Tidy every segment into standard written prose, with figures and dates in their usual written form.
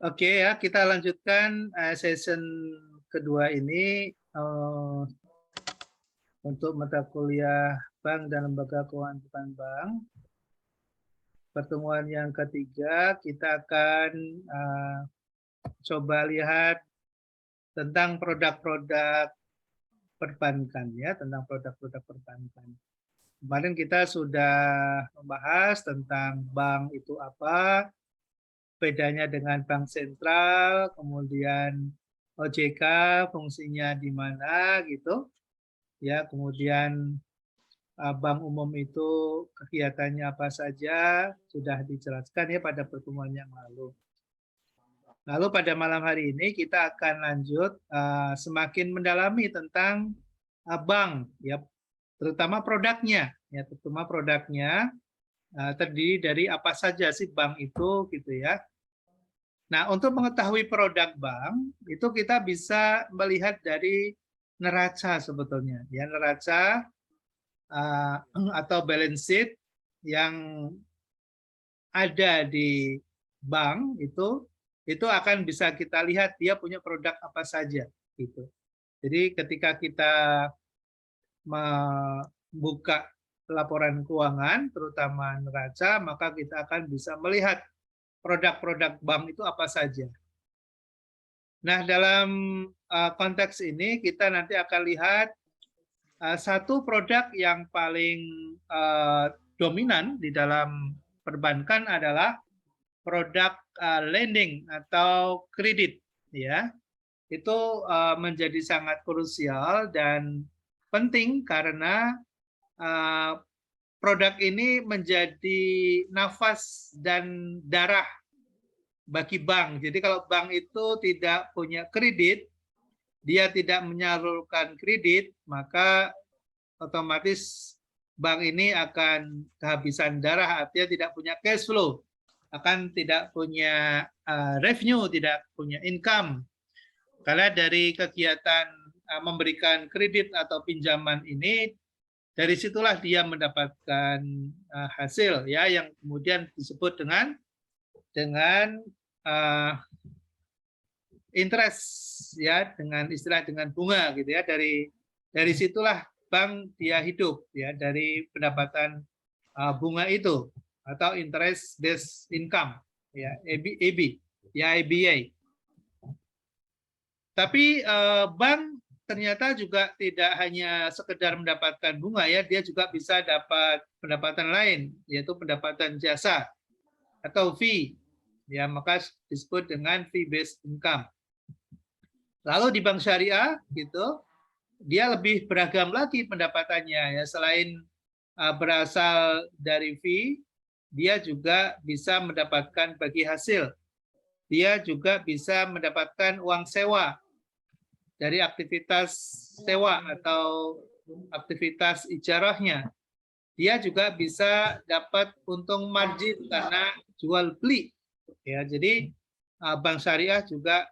Oke ya, kita lanjutkan session kedua ini untuk mata kuliah Bank dan Lembaga Keuangan Bukan Bank. Pertemuan yang ketiga kita akan coba lihat tentang produk-produk perbankan ya, tentang produk-produk perbankan. Kemarin kita sudah membahas tentang bank itu apa, bedanya dengan bank sentral, kemudian OJK fungsinya di mana gitu. Ya, kemudian bank umum itu kegiatannya apa saja sudah dijelaskan ya pada pertemuan yang lalu. Lalu pada malam hari ini kita akan lanjut semakin mendalami tentang bank ya, terutama produknya ya, terutama produknya terdiri dari apa saja sih bank itu gitu ya. Nah, untuk mengetahui produk bank itu kita bisa melihat dari neraca sebetulnya ya, neraca atau balance sheet yang ada di bank itu akan bisa kita lihat dia punya produk apa saja gitu. Jadi ketika kita membuka laporan keuangan terutama neraca, maka kita akan bisa melihat produk-produk bank itu apa saja. Nah, dalam konteks ini kita nanti akan lihat satu produk yang paling dominan di dalam perbankan adalah produk lending atau kredit ya. Itu menjadi sangat krusial dan penting karena produk ini menjadi nafas dan darah bagi bank. Jadi kalau bank itu tidak punya kredit, dia tidak menyalurkan kredit, maka otomatis bank ini akan kehabisan darah, artinya tidak punya cash flow, akan tidak punya revenue, tidak punya income. Karena dari kegiatan memberikan kredit atau pinjaman ini, dari situlah dia mendapatkan hasil ya, yang kemudian disebut dengan interest ya, dengan istilah dengan bunga gitu ya. Dari situlah bank dia hidup ya, dari pendapatan bunga itu atau interest based income ya, EB ya, EBA. Tapi bank ternyata juga tidak hanya sekedar mendapatkan bunga ya, dia juga bisa dapat pendapatan lain, yaitu pendapatan jasa atau fee ya, maka disebut dengan fee based income. Lalu di bank syariah gitu, dia lebih beragam lagi pendapatannya ya, selain berasal dari fee, dia juga bisa mendapatkan bagi hasil. Dia juga bisa mendapatkan uang sewa dari aktivitas sewa atau aktivitas ijarahnya. Dia juga bisa dapat untung margin karena jual beli. Ya, jadi bank syariah juga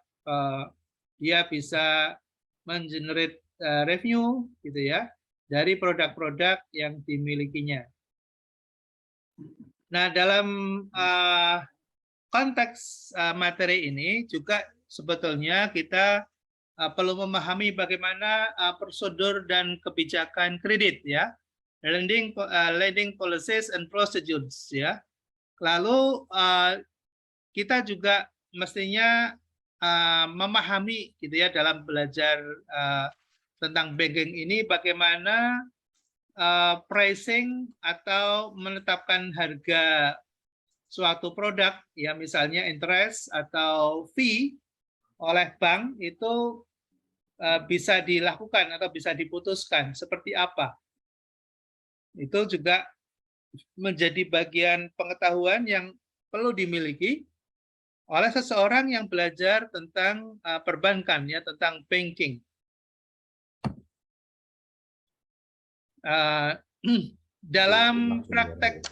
dia bisa mengenerate revenue gitu ya dari produk-produk yang dimilikinya. Nah, dalam konteks materi ini juga sebetulnya kita perlu memahami bagaimana prosedur dan kebijakan kredit ya, lending policies and procedures ya. Lalu kita juga mestinya memahami gitu ya dalam belajar tentang banking ini bagaimana pricing atau menetapkan harga suatu produk ya, misalnya interest atau fee oleh bank itu bisa dilakukan atau bisa diputuskan seperti apa. Itu juga menjadi bagian pengetahuan yang perlu dimiliki oleh seseorang yang belajar tentang perbankan ya, tentang banking. Dalam praktek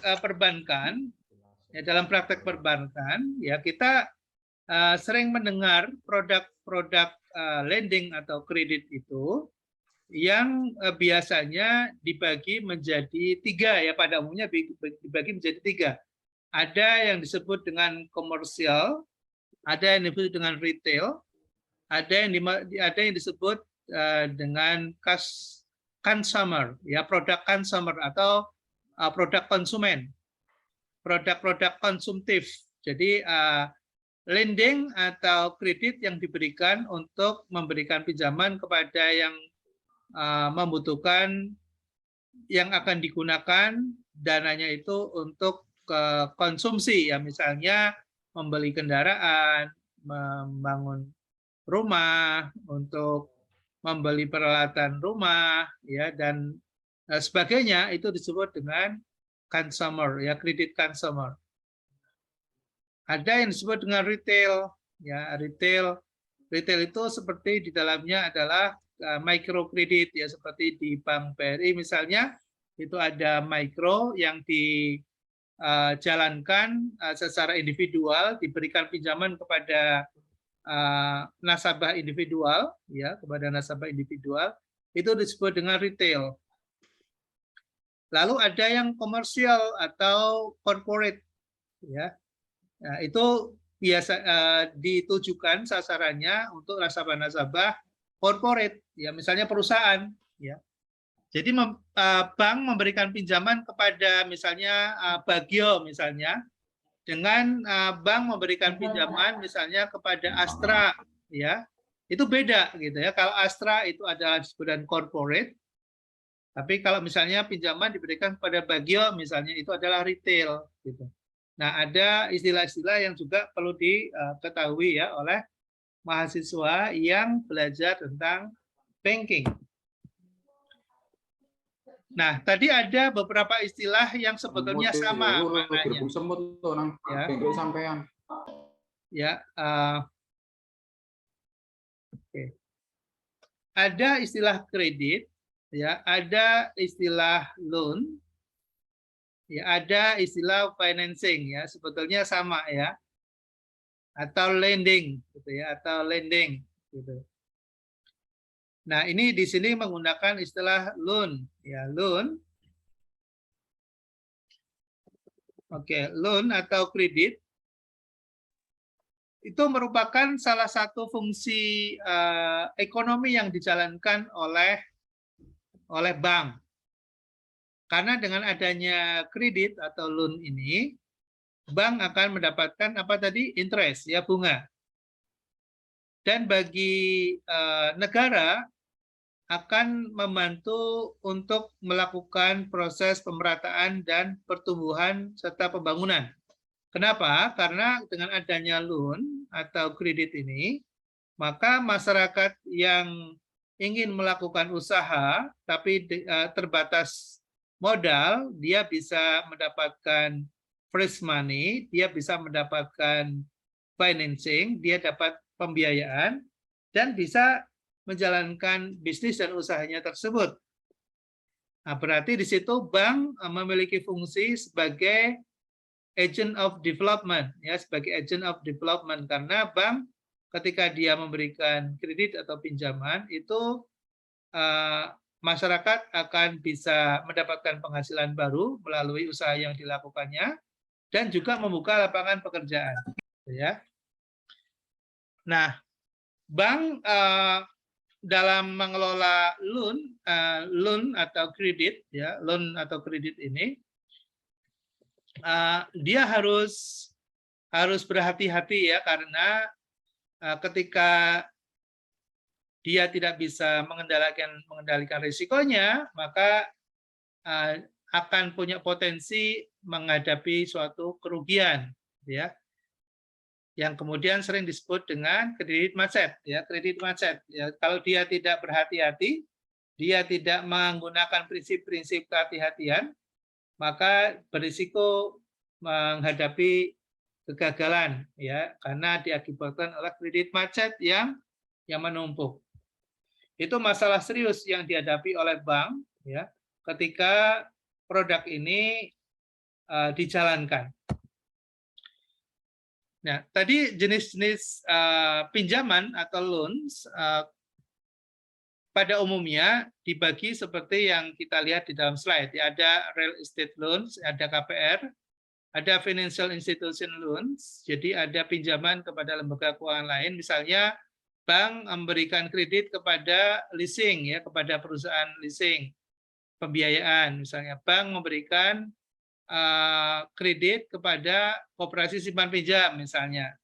perbankan ya, kita sering mendengar produk-produk lending atau kredit itu yang biasanya dibagi menjadi tiga ya, pada umumnya dibagi menjadi tiga. Ada yang disebut dengan komersial, ada yang disebut dengan retail, ada yang disebut dengan consumer, ya produk consumer atau produk konsumen, produk-produk konsumtif. Jadi lending atau kredit yang diberikan untuk memberikan pinjaman kepada yang membutuhkan, yang akan digunakan dananya itu untuk konsumsi, ya misalnya membeli kendaraan, membangun rumah, untuk membeli peralatan rumah, ya dan sebagainya, itu disebut dengan consumer, ya kredit consumer. Ada yang disebut dengan retail, ya retail itu seperti di dalamnya adalah microkredit, ya seperti di Bank BRI misalnya, itu ada mikro yang dijalankan secara individual, diberikan pinjaman kepada nasabah individual, ya kepada nasabah individual, itu disebut dengan retail. Lalu ada yang komersial atau corporate, ya. Nah, itu biasa ditujukan sasarannya untuk nasabah-nasabah corporate, ya misalnya perusahaan, ya. Jadi bank memberikan pinjaman kepada misalnya Bagio misalnya, dengan bank memberikan pinjaman misalnya kepada Astra, ya itu beda gitu ya. Kalau Astra itu adalah disebutkan corporate, tapi kalau misalnya pinjaman diberikan kepada Bagio misalnya, itu adalah retail gitu. Nah, ada istilah-istilah yang juga perlu diketahui ya oleh mahasiswa yang belajar tentang banking. Nah, tadi ada beberapa istilah yang sebetulnya sama maknanya. Ya, okay. Ada istilah kredit, ya, ada istilah loan, ya, ada istilah financing, ya, sebetulnya sama ya, atau lending, gitu ya, atau lending, gitu. Nah, ini di sini menggunakan istilah loan, ya, loan. Oke, loan atau kredit itu merupakan salah satu fungsi ekonomi yang dijalankan oleh bank. Karena dengan adanya kredit atau loan ini, bank akan mendapatkan apa tadi? Interest, ya bunga. Dan bagi negara akan membantu untuk melakukan proses pemerataan dan pertumbuhan serta pembangunan. Kenapa? Karena dengan adanya loan atau kredit ini, maka masyarakat yang ingin melakukan usaha tapi terbatas modal, dia bisa mendapatkan fresh money, dia bisa mendapatkan financing, dia dapat pembiayaan, dan bisa menjalankan bisnis dan usahanya tersebut. Nah, berarti di situ bank memiliki fungsi sebagai agent of development, ya sebagai agent of development, karena bank ketika dia memberikan kredit atau pinjaman itu masyarakat akan bisa mendapatkan penghasilan baru melalui usaha yang dilakukannya dan juga membuka lapangan pekerjaan, ya. Nah, bank dalam mengelola loan atau kredit, ya loan atau kredit ini dia harus berhati-hati ya, karena ketika dia tidak bisa mengendalikan risikonya, maka akan punya potensi menghadapi suatu kerugian, ya, yang kemudian sering disebut dengan kredit macet, ya kredit macet. Ya, kalau dia tidak berhati-hati, dia tidak menggunakan prinsip-prinsip kehati-hatian, maka berisiko menghadapi kegagalan, ya karena diakibatkan oleh kredit macet yang menumpuk. Itu masalah serius yang dihadapi oleh bank, ya ketika produk ini dijalankan. Nah, tadi jenis-jenis pinjaman atau loans pada umumnya dibagi seperti yang kita lihat di dalam slide. Ya, ada real estate loans, ada KPR, ada financial institution loans, jadi ada pinjaman kepada lembaga keuangan lain, misalnya bank memberikan kredit kepada leasing, ya, kepada perusahaan leasing, pembiayaan, misalnya bank memberikan kredit kepada koperasi simpan pinjam, misalnya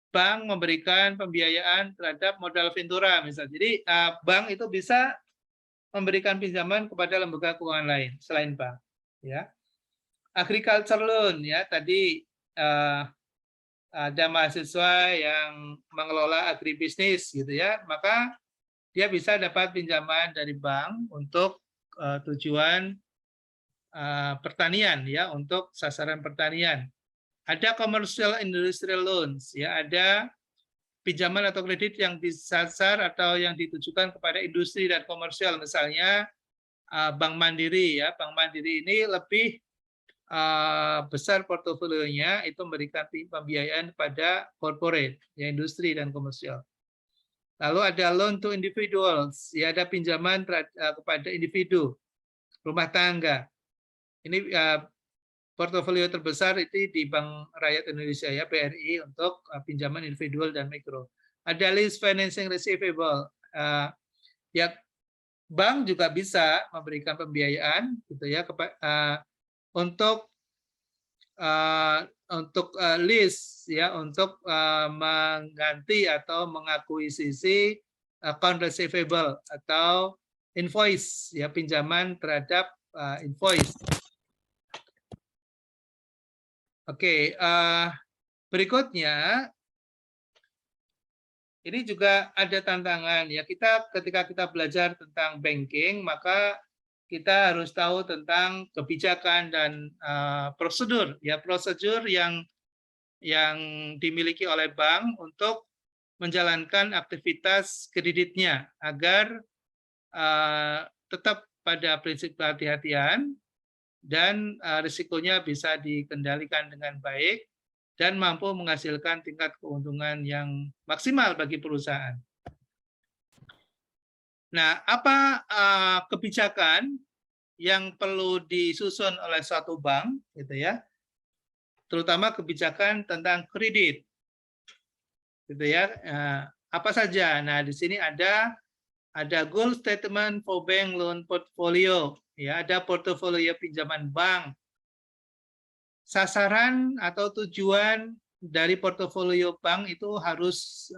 bank memberikan pembiayaan terhadap modal Ventura, misalnya. Jadi bank itu bisa memberikan pinjaman kepada lembaga keuangan lain selain bank, ya. Agriculture loan, ya, tadi ada mahasiswa yang mengelola agribisnis, gitu ya, maka dia bisa dapat pinjaman dari bank untuk tujuan pertanian, ya, untuk sasaran pertanian. Ada commercial industrial loans, ya, ada pinjaman atau kredit yang disasar atau yang ditujukan kepada industri dan komersial, misalnya Bank Mandiri, ya. Bank Mandiri ini lebih besar portofolionya, itu memberikan pembiayaan pada corporate, ya, industri dan komersial. Lalu ada loan to individuals, ya, ada pinjaman kepada individu, rumah tangga. Ini portofolio terbesar itu di Bank Rakyat Indonesia, ya, BRI, untuk pinjaman individual dan mikro. Ada lease financing receivable, ya, bank juga bisa memberikan pembiayaan, gitu ya, untuk lease, ya, untuk mengganti atau mengakuisisi account receivable atau invoice, ya, pinjaman terhadap invoice. Oke, berikutnya ini juga ada tantangan, ya. Ketika kita belajar tentang banking, maka kita harus tahu tentang kebijakan dan prosedur, ya, prosedur yang dimiliki oleh bank untuk menjalankan aktivitas kreditnya agar tetap pada prinsip kehati-hatian dan risikonya bisa dikendalikan dengan baik dan mampu menghasilkan tingkat keuntungan yang maksimal bagi perusahaan. Nah, apa kebijakan yang perlu disusun oleh suatu bank, gitu ya, terutama kebijakan tentang kredit, gitu ya. Apa saja? Nah, di sini ada goal statement for bank loan portfolio, ya, ada portofolio pinjaman bank. Sasaran atau tujuan dari portofolio bank itu harus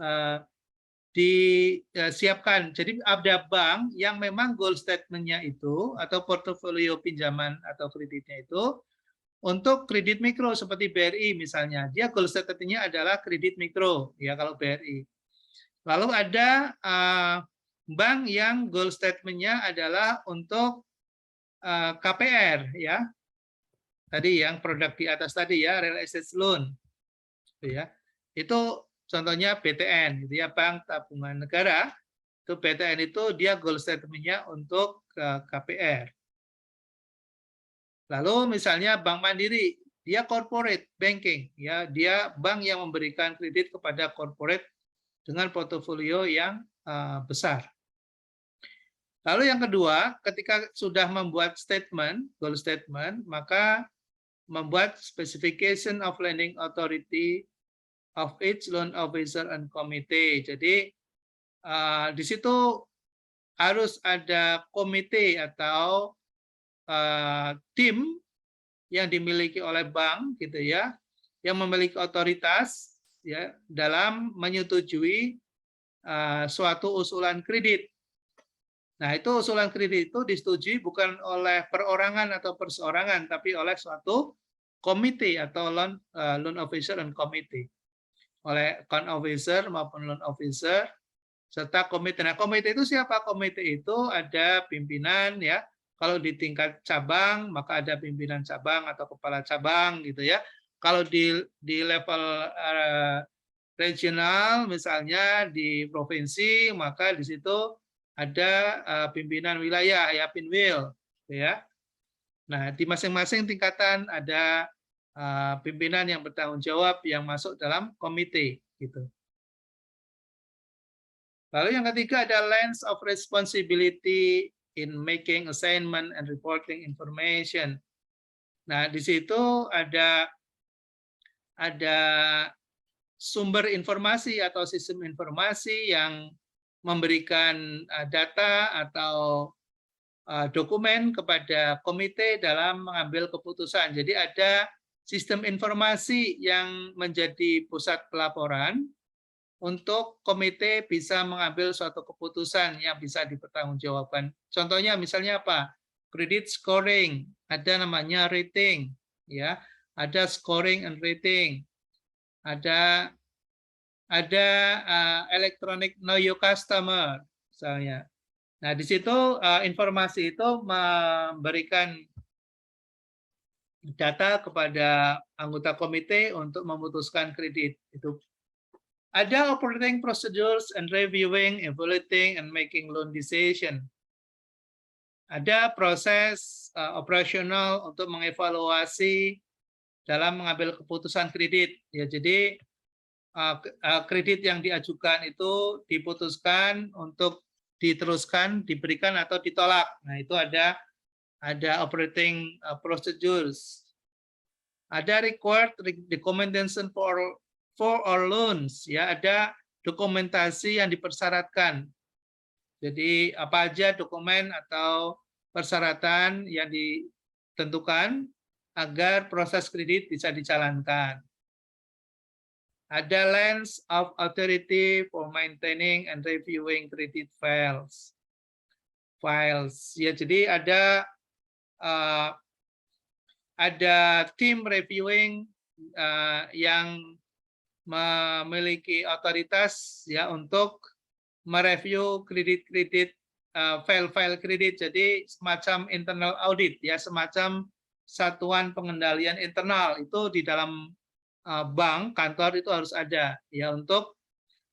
disiapkan. Jadi ada bank yang memang goal statement-nya itu atau portofolio pinjaman atau kreditnya itu untuk kredit mikro seperti BRI misalnya. Dia goal statement-nya adalah kredit mikro, ya, kalau BRI. Lalu ada bank yang goal statement-nya adalah untuk KPR, ya. Tadi yang produk di atas tadi, ya, real estate loan, gitu ya. Itu contohnya BTN, gitu ya, Bank Tabungan Negara. Itu BTN itu dia goal statement-nya untuk KPR. Lalu misalnya Bank Mandiri, dia corporate banking, ya, dia bank yang memberikan kredit kepada corporate dengan portofolio yang besar. Lalu yang kedua, ketika sudah membuat statement, goal statement, maka membuat specification of lending authority of each loan officer and committee. Jadi di situ harus ada komite atau tim yang dimiliki oleh bank, gitu ya, yang memiliki otoritas, ya, dalam menyetujui suatu usulan kredit. Nah, itu usulan kredit itu disetujui bukan oleh perorangan atau perseorangan, tapi oleh suatu komite atau loan officer and committee, oleh account officer maupun loan officer serta komite. Nah, komite itu siapa? Komite itu ada pimpinan, ya. Kalau di tingkat cabang maka ada pimpinan cabang atau kepala cabang, gitu ya. Kalau di level regional misalnya di provinsi maka di situ ada pimpinan wilayah, ya, Pinwil, ya. Nah, di masing-masing tingkatan ada pimpinan yang bertanggung jawab yang masuk dalam komite, gitu. Lalu yang ketiga ada lines of responsibility in making assignment and reporting information. Nah, di situ ada sumber informasi atau sistem informasi yang memberikan data atau dokumen kepada komite dalam mengambil keputusan. Jadi ada sistem informasi yang menjadi pusat pelaporan untuk komite bisa mengambil suatu keputusan yang bisa dipertanggungjawabkan. Contohnya misalnya apa? Credit scoring, ada namanya rating, ya, ada scoring and rating, ada electronic know your customer, misalnya. Nah, di situ informasi itu memberikan data kepada anggota komite untuk memutuskan kredit. Itu ada operating procedures and reviewing, evaluating, and making loan decision. Ada proses operasional untuk mengevaluasi dalam mengambil keputusan kredit. Ya, jadi kredit yang diajukan itu diputuskan untuk diteruskan, diberikan atau ditolak. Nah, itu ada operating procedures. Ada required documentation for all loans, ya, ada dokumentasi yang dipersyaratkan. Jadi apa aja dokumen atau persyaratan yang ditentukan agar proses kredit bisa dijalankan. Ada lens of authority for maintaining and reviewing credit files. Ya, jadi ada tim reviewing yang memiliki otoritas ya untuk mereview kredit-kredit, file-file kredit. Jadi semacam internal audit ya, semacam satuan pengendalian internal itu di dalam bank, kantor itu harus ada ya untuk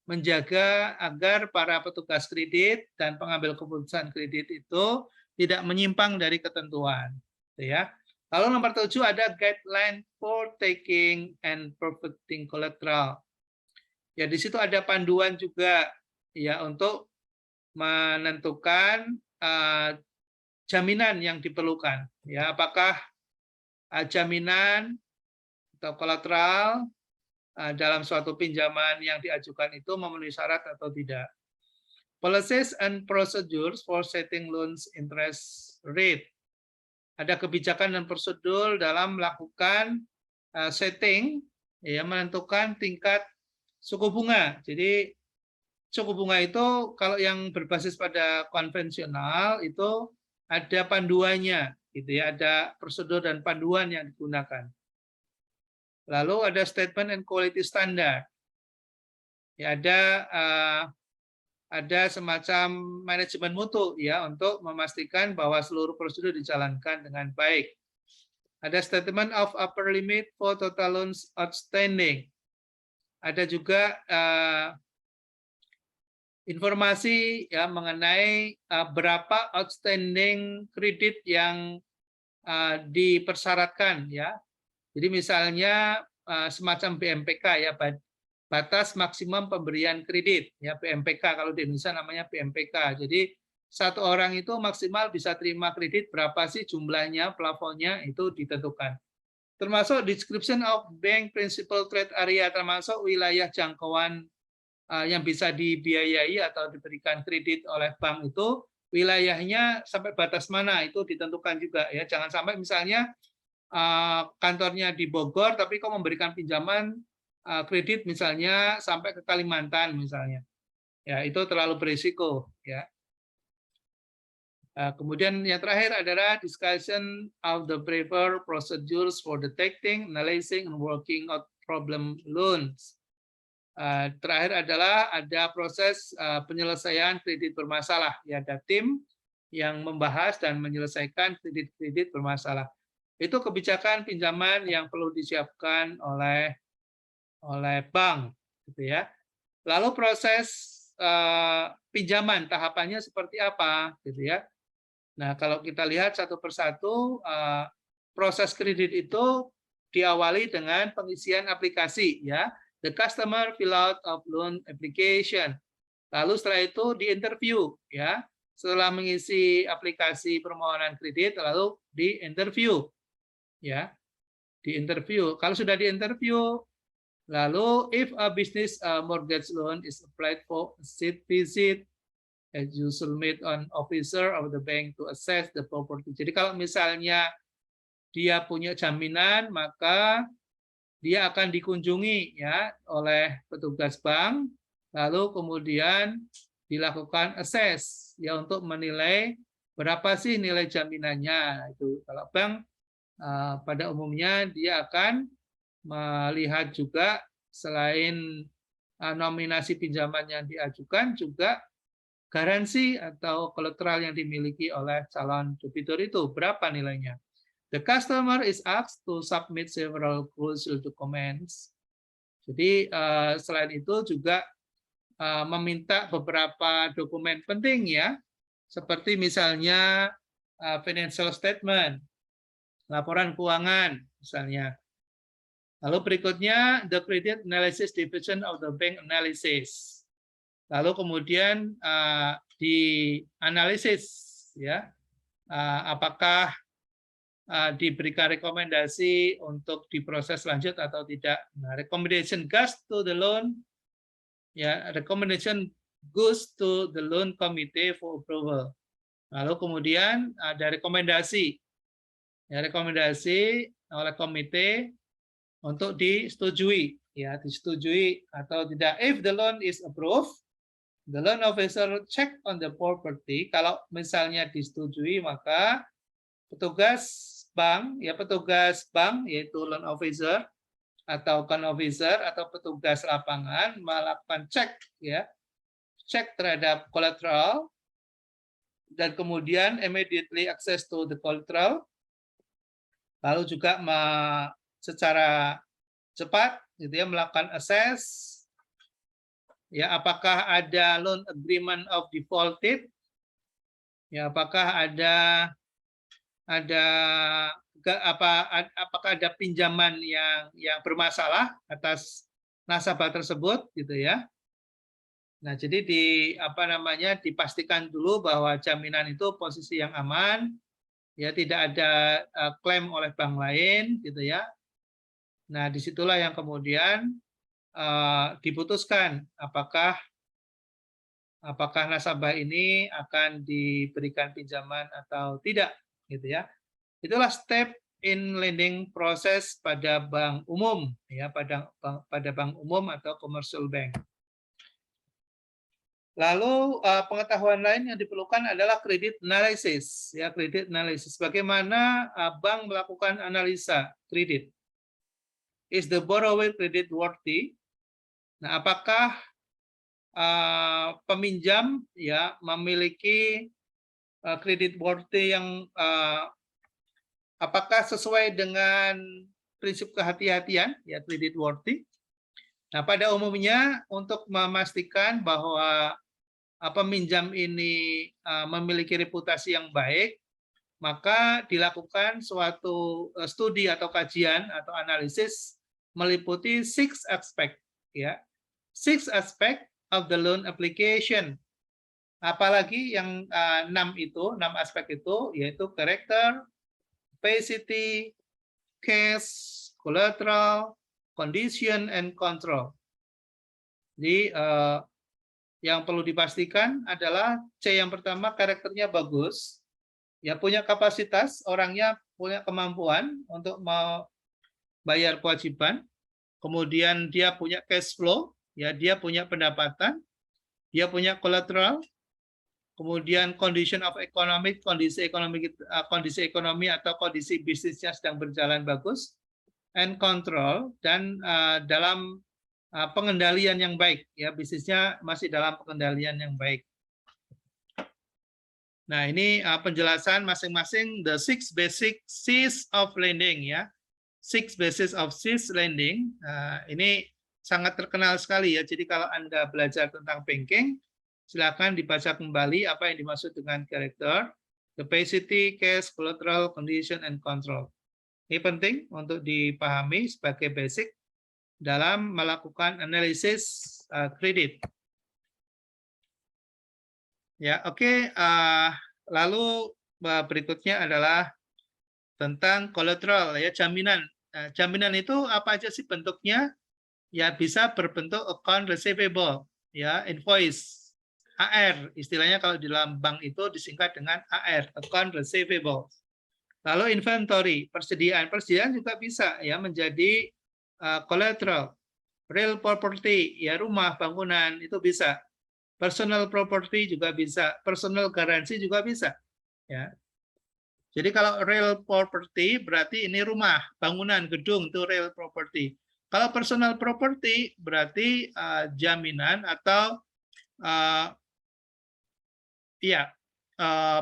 menjaga agar para petugas kredit dan pengambil keputusan kredit itu tidak menyimpang dari ketentuan, ya. Lalu nomor 7 ada guideline for taking and perfecting collateral. Ya, di situ ada panduan juga ya untuk menentukan jaminan yang diperlukan. Ya, apakah jaminan atau kolateral dalam suatu pinjaman yang diajukan itu memenuhi syarat atau tidak. Policies and procedures for setting loans interest rate. Ada kebijakan dan prosedur dalam melakukan setting, ya, menentukan tingkat suku bunga. Jadi suku bunga itu kalau yang berbasis pada konvensional itu ada panduannya, gitu ya, ada prosedur dan panduan yang digunakan. Lalu ada statement and quality standard. Ya, ada semacam manajemen mutu ya untuk memastikan bahwa seluruh prosedur dijalankan dengan baik. Ada statement of upper limit for total loans outstanding. Ada juga informasi ya mengenai berapa outstanding kredit yang dipersyaratkan ya. Jadi misalnya semacam BMPK ya, batas maksimum pemberian kredit ya, BMPK, kalau di Indonesia namanya BMPK. Jadi satu orang itu maksimal bisa terima kredit berapa sih jumlahnya, plafonnya itu ditentukan. Termasuk description of bank principal trade area, termasuk wilayah jangkauan yang bisa dibiayai atau diberikan kredit oleh bank itu wilayahnya sampai batas mana itu ditentukan juga ya. Jangan sampai misalnya kantornya di Bogor tapi kok memberikan pinjaman kredit misalnya sampai ke Kalimantan misalnya. Ya, itu terlalu berisiko ya. Kemudian yang terakhir adalah discussion of the preferred procedures for detecting, analyzing, and working out problem loans. Terakhir adalah ada proses penyelesaian kredit bermasalah. Ya, ada tim yang membahas dan menyelesaikan kredit-kredit bermasalah. Itu kebijakan pinjaman yang perlu disiapkan oleh bank, gitu ya. Lalu proses pinjaman tahapannya seperti apa, gitu ya. Nah, kalau kita lihat satu persatu, proses kredit itu diawali dengan pengisian aplikasi, ya. The customer fill out of loan application. Lalu setelah itu diinterview, ya. Setelah mengisi aplikasi permohonan kredit, lalu diinterview. ya, di interview. Kalau sudah di interview, lalu if a business mortgage loan is applied for a site visit, as usual meet an officer of the bank to assess the property. Jadi kalau misalnya dia punya jaminan, maka dia akan dikunjungi ya oleh petugas bank, lalu kemudian dilakukan assess ya untuk menilai berapa sih nilai jaminannya. Itu kalau bank pada umumnya dia akan melihat juga selain nominasi pinjaman yang diajukan, juga garansi atau kolateral yang dimiliki oleh calon debitur itu berapa nilainya. The customer is asked to submit several crucial documents. Jadi selain itu juga meminta beberapa dokumen penting ya, seperti misalnya financial statement, laporan keuangan misalnya. Lalu berikutnya the credit analysis division of the bank analysis. Lalu kemudian dianalisis ya, apakah diberikan rekomendasi untuk diproses lanjut atau tidak. Nah, recommendation goes to the loan, ya, recommendation goes to the loan committee for approval. Lalu kemudian ada rekomendasi, ya, rekomendasi oleh komite untuk disetujui, ya, disetujui atau tidak. If the loan is approved, the loan officer check on the property. Kalau misalnya disetujui, maka petugas bank, ya, petugas bank yaitu loan officer atau account officer atau petugas lapangan melakukan cek, ya, cek terhadap collateral dan kemudian immediately access to the collateral. Lalu juga secara cepat gitu ya melakukan assess, ya, apakah ada loan agreement of defaulted, ya, apakah apakah ada pinjaman yang bermasalah atas nasabah tersebut gitu ya. Nah, jadi dipastikan dulu bahwa jaminan itu posisi yang aman, ya, tidak ada klaim oleh bank lain gitu ya. Nah, disitulah yang kemudian diputuskan apakah nasabah ini akan diberikan pinjaman atau tidak gitu ya. Itulah step in lending proses pada bank umum, ya, pada bank umum atau commercial bank. Lalu pengetahuan lain yang diperlukan adalah credit analysis, ya, credit analysis. Bagaimana bank melakukan analisa kredit? Is the borrower credit worthy? Nah, apakah peminjam ya memiliki credit worthy yang apakah sesuai dengan prinsip kehati-hatian, ya, credit worthy. Nah, pada umumnya untuk memastikan bahwa peminjam ini memiliki reputasi yang baik, maka dilakukan suatu studi atau kajian atau analisis meliputi 6 aspek, ya. 6 aspek of the loan application. Apalagi yang 6 aspek itu yaitu character, capacity, cash, collateral, condition, and control. Jadi yang perlu dipastikan adalah C yang pertama, karakternya bagus, ya, punya kapasitas, orangnya punya kemampuan untuk membayar kewajiban, kemudian dia punya cash flow, ya, dia punya pendapatan, dia punya collateral, kemudian condition of economic, kondisi ekonomi atau kondisi bisnisnya sedang berjalan bagus, and control, dan dalam pengendalian yang baik, ya, bisnisnya masih dalam pengendalian yang baik. Nah, ini penjelasan masing-masing the 6 basic C's of lending, ya. 6 basis of C's lending. Ini sangat terkenal sekali, ya. Jadi kalau Anda belajar tentang banking, silakan dibaca kembali apa yang dimaksud dengan character, capacity, cash, collateral, condition, and control. Ini penting untuk dipahami sebagai basic dalam melakukan analisis kredit. Ya, oke. Lalu berikutnya adalah tentang collateral ya, jaminan. Nah, jaminan itu apa aja sih bentuknya? Ya bisa berbentuk account receivable, ya invoice, AR. Istilahnya kalau di dalam bank itu disingkat dengan AR, account receivable. Lalu inventory, persediaan. Persediaan juga bisa ya menjadi collateral. Real property, ya rumah, bangunan, itu bisa. Personal property juga bisa. Personal garansi juga bisa. Ya. Jadi kalau real property berarti ini rumah, bangunan, gedung itu real property. Kalau personal property berarti jaminan atau ya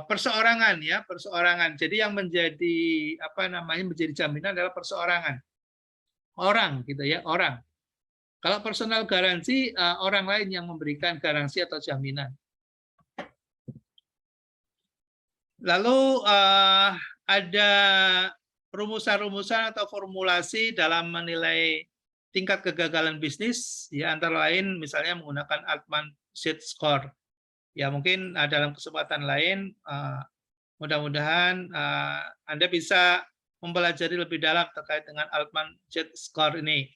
perseorangan ya, perseorangan. Jadi yang menjadi apa namanya menjadi jaminan adalah perseorangan. Orang gitu ya, orang. Kalau personal garansi orang lain yang memberikan garansi atau jaminan. Lalu ada rumusan-rumusan atau formulasi dalam menilai tingkat kegagalan bisnis, ya antara lain misalnya menggunakan Altman-Sheet Score. Ya mungkin dalam kesempatan lain, mudah-mudahan Anda bisa mempelajari lebih dalam terkait dengan Altman-Sheet Score ini.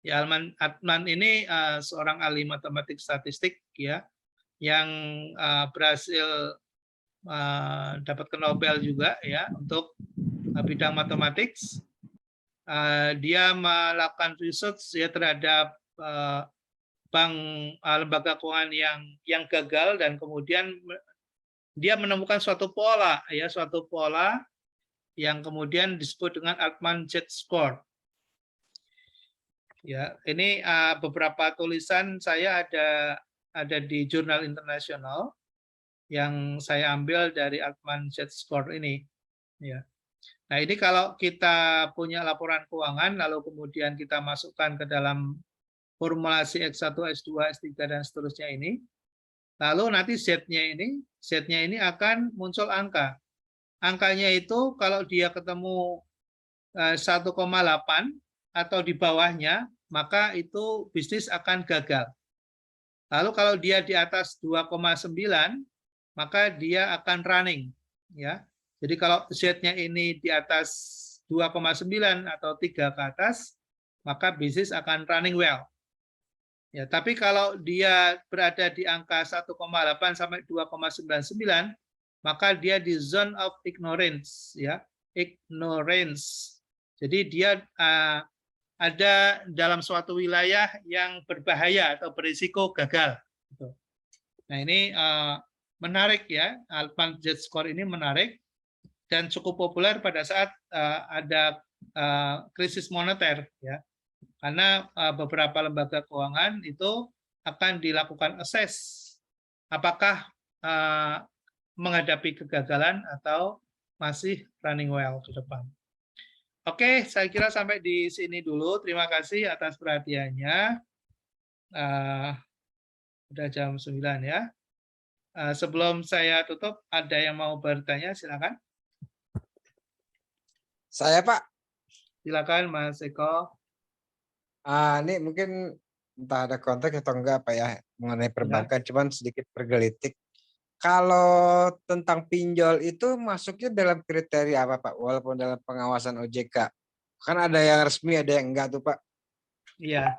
Ya Altman ini seorang ahli matematik statistik ya yang berhasil dapatkan Nobel juga ya untuk bidang matematik. Dia melakukan research ya terhadap bank lembaga keuangan yang gagal dan kemudian dia menemukan suatu pola ya suatu pola yang kemudian disebut dengan Altman-Sheet Score. Ya, ini beberapa tulisan saya ada di jurnal internasional yang saya ambil dari Altman-Sheet Score ini. Ya. Nah ini kalau kita punya laporan keuangan, lalu kemudian kita masukkan ke dalam formulasi X1, S2, S3, dan seterusnya ini, lalu nanti Z-nya ini akan muncul angka. Angkanya itu kalau dia ketemu 1,8 atau di bawahnya, maka itu bisnis akan gagal. Lalu kalau dia di atas 2,9, maka dia akan running. Ya. Jadi kalau Z-nya ini di atas 2,9 atau 3 ke atas, maka bisnis akan running well. Ya, tapi kalau dia berada di angka 1,8 sampai 2,99, maka dia di zone of ignorance, ya, ignorance. Jadi dia ada dalam suatu wilayah yang berbahaya atau berisiko gagal. Nah ini menarik ya, Altman-Sheet Score ini menarik dan cukup populer pada saat ada krisis moneter ya. Karena beberapa lembaga keuangan itu akan dilakukan assess apakah menghadapi kegagalan atau masih running well ke depan. Oke, saya kira sampai di sini dulu. Terima kasih atas perhatiannya. Udah jam 9 ya. Sebelum saya tutup, ada yang mau bertanya, silakan. Saya Pak. Silakan Mas Eko. Ini mungkin entah ada konteks atau enggak Pak ya mengenai perbankan, cuman sedikit bergelitik. Kalau tentang pinjol itu masuknya dalam kriteria apa Pak? Walaupun dalam pengawasan OJK. Kan ada yang resmi, ada yang enggak tuh Pak. Iya.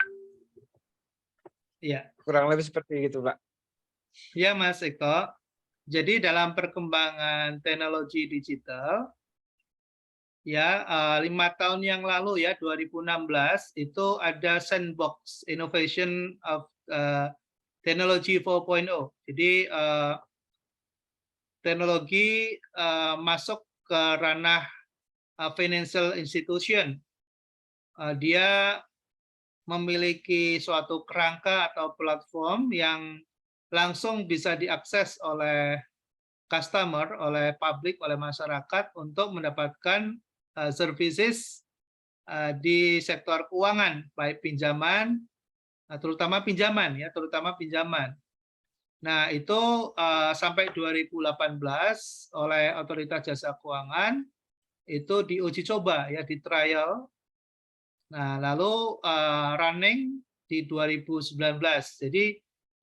Iya. Kurang lebih seperti itu Pak. Ya Mas Eko. Jadi dalam perkembangan teknologi digital, ya 5 tahun yang lalu ya 2016 itu ada Sandbox Innovation of Technology 4.0. Jadi teknologi masuk ke ranah financial institution. Dia memiliki suatu kerangka atau platform yang langsung bisa diakses oleh customer, oleh publik, oleh masyarakat untuk mendapatkan services di sektor keuangan, baik pinjaman, terutama pinjaman ya, terutama pinjaman. Nah, itu sampai 2018 oleh Otoritas Jasa Keuangan itu diuji coba ya, di trial. Nah, lalu running di 2019. Jadi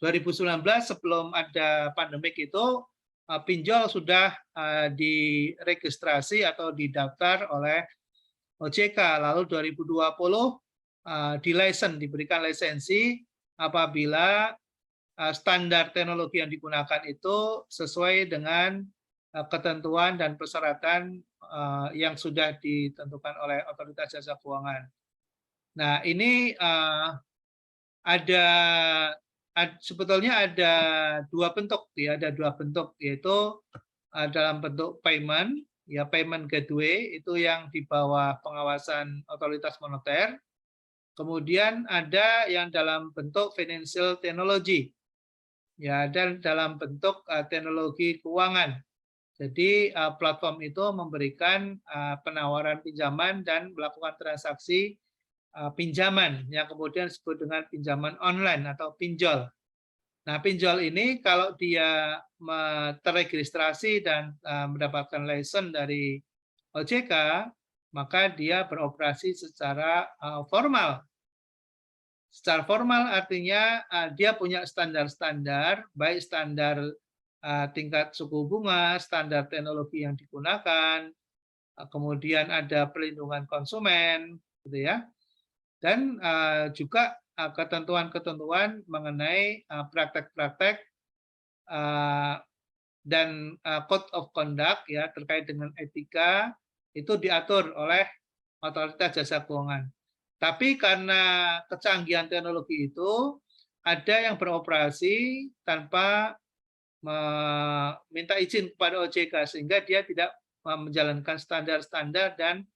2019 sebelum ada pandemik itu pinjol sudah diregistrasi atau didaftar oleh OJK. Lalu 2020 diberikan lisensi apabila standar teknologi yang digunakan itu sesuai dengan ketentuan dan persyaratan yang sudah ditentukan oleh Otoritas Jasa Keuangan. Nah, ini sebetulnya ada dua bentuk, ya, ada dua bentuk, yaitu dalam bentuk payment, ya, payment gateway itu yang di bawah pengawasan Otoritas Moneter. Kemudian ada yang dalam bentuk financial technology, ya, dan dalam bentuk teknologi keuangan. Jadi platform itu memberikan penawaran pinjaman dan melakukan transaksi pinjaman yang kemudian disebut dengan pinjaman online atau pinjol. Nah, pinjol ini kalau dia terregistrasi dan mendapatkan license dari OJK, maka dia beroperasi secara formal. Secara formal artinya dia punya standar-standar, baik standar tingkat suku bunga, standar teknologi yang digunakan, kemudian ada perlindungan konsumen, gitu ya, dan juga ketentuan-ketentuan mengenai praktek-praktek dan code of conduct, ya, terkait dengan etika itu diatur oleh Otoritas Jasa Keuangan. Tapi karena kecanggihan teknologi itu, ada yang beroperasi tanpa meminta izin kepada OJK, sehingga dia tidak menjalankan standar-standar dan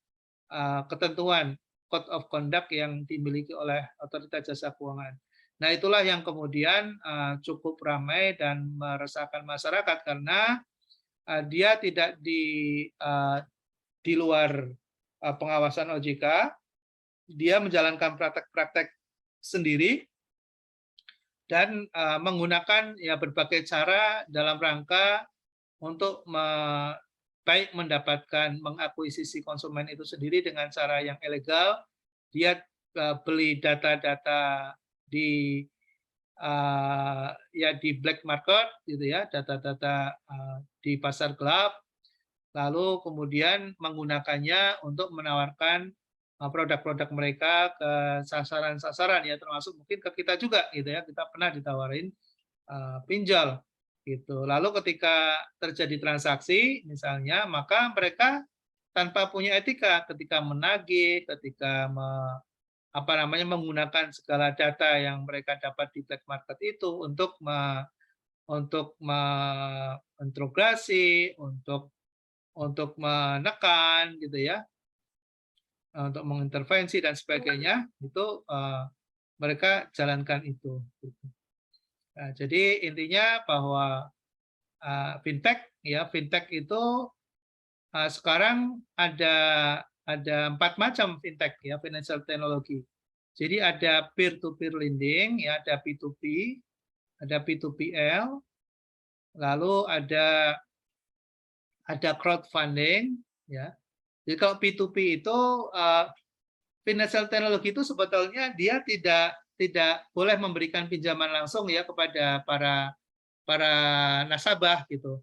ketentuan code of conduct yang dimiliki oleh Otoritas Jasa Keuangan. Nah, itulah yang kemudian cukup ramai dan meresahkan masyarakat karena dia tidak di luar pengawasan OJK, dia menjalankan praktek-praktek sendiri dan menggunakan, ya, berbagai cara dalam rangka untuk baik mendapatkan mengakuisisi konsumen itu sendiri dengan cara yang ilegal. Dia beli data-data di ya di black market, gitu ya, data-data di pasar gelap, lalu kemudian menggunakannya untuk menawarkan produk-produk mereka ke sasaran-sasaran, ya, termasuk mungkin ke kita juga, gitu ya, kita pernah ditawarin pinjol, gitu. Lalu ketika terjadi transaksi misalnya, maka mereka tanpa punya etika ketika menagih, ketika menggunakan segala data yang mereka dapat di black market itu untuk menginterogasi, untuk menekan, gitu ya, untuk mengintervensi dan sebagainya, itu mereka jalankan itu. Nah, jadi intinya bahwa fintech, ya, fintech itu sekarang ada 4 macam fintech, ya, financial technology. Jadi ada peer-to-peer lending, ya, ada P2P, ada P2PL, lalu ada crowdfunding, ya. Jadi kalau P2P itu financial technology itu sebetulnya dia tidak boleh memberikan pinjaman langsung, ya, kepada para nasabah, gitu.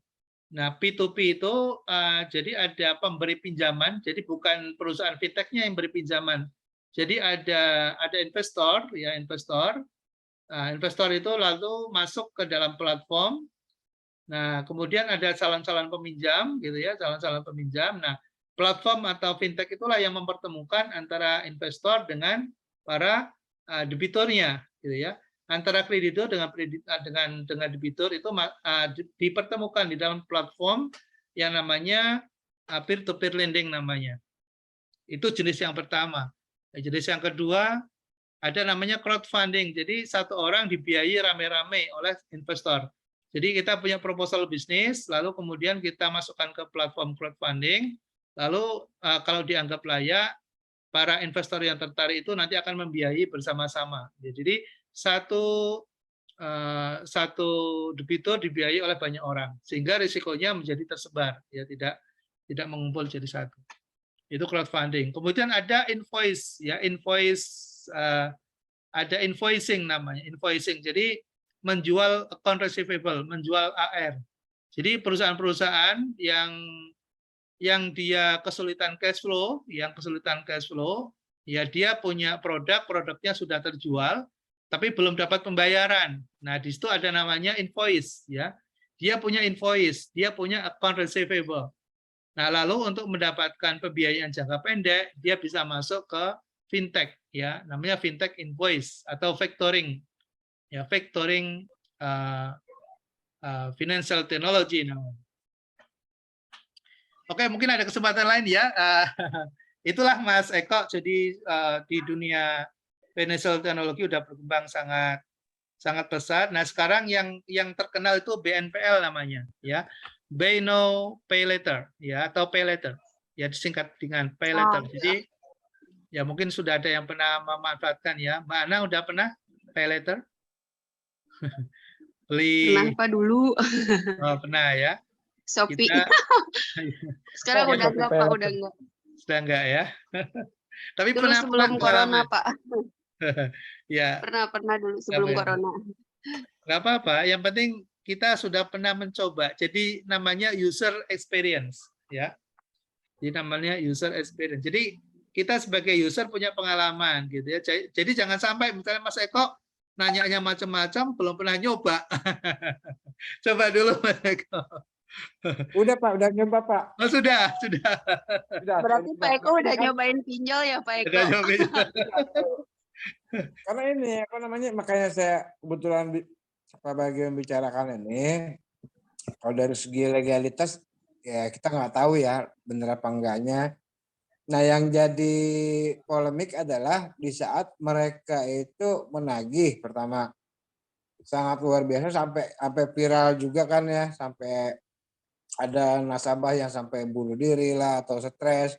Nah, P2P itu jadi ada pemberi pinjaman, jadi bukan perusahaan fintech-nya yang beri pinjaman. Jadi ada investor, ya, investor. Nah, investor itu lalu masuk ke dalam platform. Nah, kemudian ada calon-calon peminjam, gitu ya, calon-calon peminjam. Nah, platform atau fintech itulah yang mempertemukan antara investor dengan para debiturnya, gitu ya. Antara kreditur dengan debitur itu dipertemukan di dalam platform yang namanya peer-to-peer lending namanya. Itu jenis yang pertama. Jenis yang kedua ada namanya crowdfunding. Jadi satu orang dibiayai rame-rame oleh investor. Jadi kita punya proposal bisnis, lalu kemudian kita masukkan ke platform crowdfunding, lalu kalau dianggap layak, para investor yang tertarik itu nanti akan membiayai bersama-sama. Jadi satu debitur dibiayai oleh banyak orang, sehingga risikonya menjadi tersebar, ya, tidak mengumpul jadi satu. Itu crowdfunding. Kemudian ada invoice, ya, ada invoicing namanya, invoicing. Jadi menjual account receivable, menjual AR. Jadi perusahaan-perusahaan yang dia kesulitan cash flow, ya dia punya produknya sudah terjual, tapi belum dapat pembayaran. Nah, di situ ada namanya invoice, ya. Dia punya invoice, dia punya account receivable. Nah, lalu untuk mendapatkan pembiayaan jangka pendek, dia bisa masuk ke fintech, ya, namanya fintech invoice atau factoring, ya, factoring financial technology namanya. Oke, mungkin ada kesempatan lain ya. Itulah Mas Eko. Jadi di dunia financial technology udah berkembang sangat pesat. Nah, sekarang yang terkenal itu BNPL namanya, ya. Buy Now Pay Later, ya, atau Pay Later. Ya, disingkat dengan Pay Later. Jadi ya mungkin sudah ada yang pernah memanfaatkan ya. Mbak Ana udah pernah Pay Later? Beli Pernah Pak dulu. Oh, pernah ya. Shopee. Kita Sekarang udah enggak Pak, udah enggak. sudah enggak ya. Tapi Dulu pernah sebelum corona Pak. Ya. Pernah dulu sebelum corona. Nggak apa-apa, yang penting kita sudah pernah mencoba. Jadi namanya user experience, ya. Jadi namanya user experience. Jadi kita sebagai user punya pengalaman gitu ya. Jadi jangan sampai misalnya Mas Eko nanyanya macam-macam belum pernah nyoba. Coba dulu Mas Eko. Udah Pak, udah nyoba Pak. Oh, sudah. Berarti Pak Eko udah nyobain pinjol ya Pak Eko? Udah nyobain. Karena ini apa namanya, makanya saya kebetulan sebagai membicarakan ini, kalau dari segi legalitas ya kita nggak tahu ya benar apa enggaknya. Nah, yang jadi polemik adalah di saat mereka itu menagih, pertama sangat luar biasa sampai viral juga kan ya, sampai ada nasabah yang sampai bunuh diri lah atau stres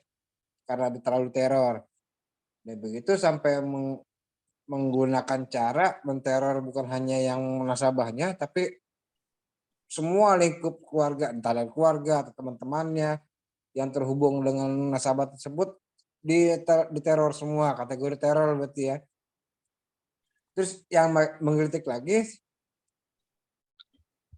karena terlalu teror. Dan begitu sampai menggunakan cara menteror bukan hanya yang nasabahnya, tapi semua lingkup keluarga, entah dari keluarga atau teman-temannya yang terhubung dengan nasabah tersebut diteror semua, kategori teror berarti ya. Terus yang menggelitik lagi,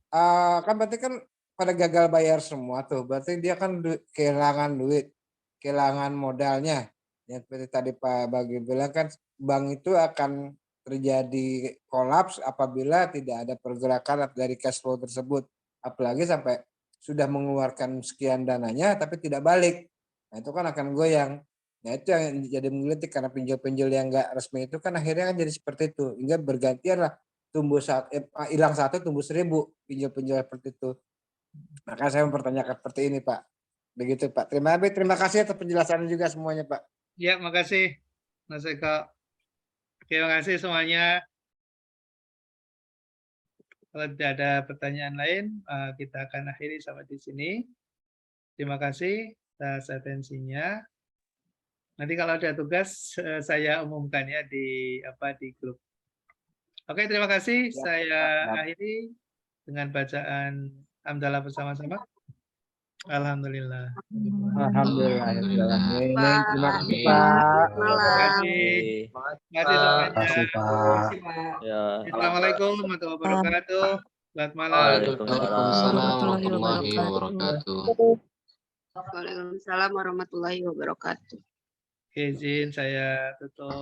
kan berarti kan pada gagal bayar semua tuh, berarti dia kan kehilangan duit, kehilangan modalnya. Yang seperti tadi Pak Bagi bilang kan, bank itu akan terjadi kolaps apabila tidak ada pergerakan dari cash flow tersebut. Apalagi sampai sudah mengeluarkan sekian dananya tapi tidak balik. Nah itu kan akan goyang. Nah itu yang jadi menggelitik karena pinjol-pinjol yang nggak resmi itu kan akhirnya kan jadi seperti itu. Hingga bergantian lah hilang satu tumbuh 1000 pinjol-pinjol seperti itu. Maka saya mempertanyakan seperti ini Pak. Begitu Pak. Terima kasih atas penjelasannya juga semuanya Pak. Ya, makasih Mas Eko. Terima kasih semuanya. Kalau tidak ada pertanyaan lain, kita akan akhiri sampai di sini. Terima kasih atas atensinya. Nanti kalau ada tugas, saya umumkan ya di grup. Oke, terima kasih. Ya, saya akhiri dengan bacaan hamdalah bersama-sama. Alhamdulillah. Alhamdulillah. Terima kasih Pak. Terima kasih. Terima kasih semuanya. Makasih Pak. Ya. Assalamualaikum warahmatullahi wabarakatuh. Selamat malam. Waalaikumsalam warahmatullahi wabarakatuh. Waalaikumsalam warahmatullahi wabarakatuh. Izin saya tutup.